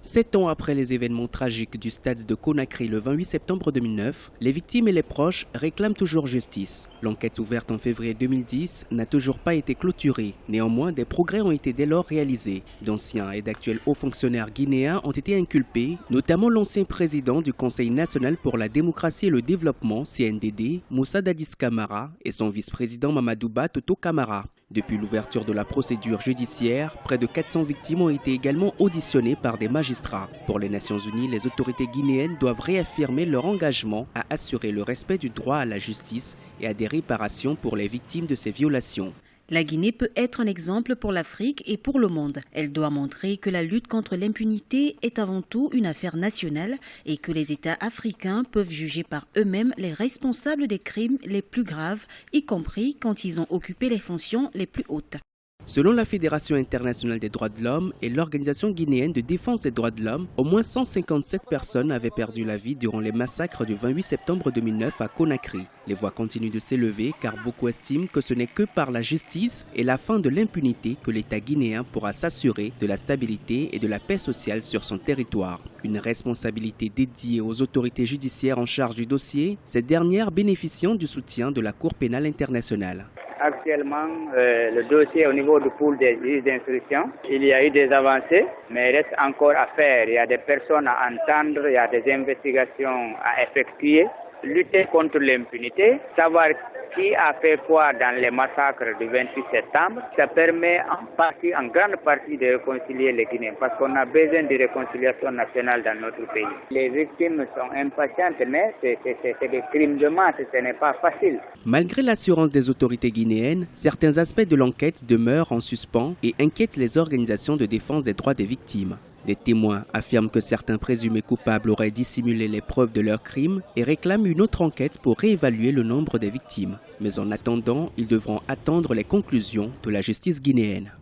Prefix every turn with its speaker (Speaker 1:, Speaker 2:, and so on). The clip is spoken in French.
Speaker 1: 7 ans après les événements tragiques du stade de Conakry le 28 septembre 2009, les victimes et les proches réclament toujours justice. L'enquête ouverte en février 2010 n'a toujours pas été clôturée. Néanmoins, des progrès ont été dès lors réalisés. D'anciens et d'actuels hauts fonctionnaires guinéens ont été inculpés, notamment l'ancien président du Conseil national pour la démocratie et le développement, CNDD, Moussa Dadis Camara, et son vice-président Mamadouba Toto Camara. Depuis l'ouverture de la procédure judiciaire, près de 400 victimes ont été également auditionnées par des magistrats. Pour les Nations Unies, les autorités guinéennes doivent réaffirmer leur engagement à assurer le respect du droit à la justice et à des réparations pour les victimes de ces violations.
Speaker 2: La Guinée peut être un exemple pour l'Afrique et pour le monde. Elle doit montrer que la lutte contre l'impunité est avant tout une affaire nationale et que les États africains peuvent juger par eux-mêmes les responsables des crimes les plus graves, y compris quand ils ont occupé les fonctions les plus hautes.
Speaker 1: Selon la Fédération internationale des droits de l'homme et l'Organisation guinéenne de défense des droits de l'homme, au moins 157 personnes avaient perdu la vie durant les massacres du 28 septembre 2009 à Conakry. Les voix continuent de s'élever car beaucoup estiment que ce n'est que par la justice et la fin de l'impunité que l'État guinéen pourra s'assurer de la stabilité et de la paix sociale sur son territoire. Une responsabilité dédiée aux autorités judiciaires en charge du dossier, ces dernières bénéficiant du soutien de la Cour pénale internationale.
Speaker 3: Actuellement, le dossier au niveau du pool des juges d'instruction, il y a eu des avancées, mais il reste encore à faire. Il y a des personnes à entendre, il y a des investigations à effectuer. Lutter contre l'impunité, savoir qui a fait quoi dans les massacres du 28 septembre, ça permet en grande partie de réconcilier les Guinéens parce qu'on a besoin de réconciliation nationale dans notre pays. Les victimes sont impatientes, mais c'est des crimes de masse, ce n'est pas facile.
Speaker 1: Malgré l'assurance des autorités guinéennes, certains aspects de l'enquête demeurent en suspens et inquiètent les organisations de défense des droits des victimes. Les témoins affirment que certains présumés coupables auraient dissimulé les preuves de leurs crimes et réclament une autre enquête pour réévaluer le nombre des victimes. Mais en attendant, ils devront attendre les conclusions de la justice guinéenne.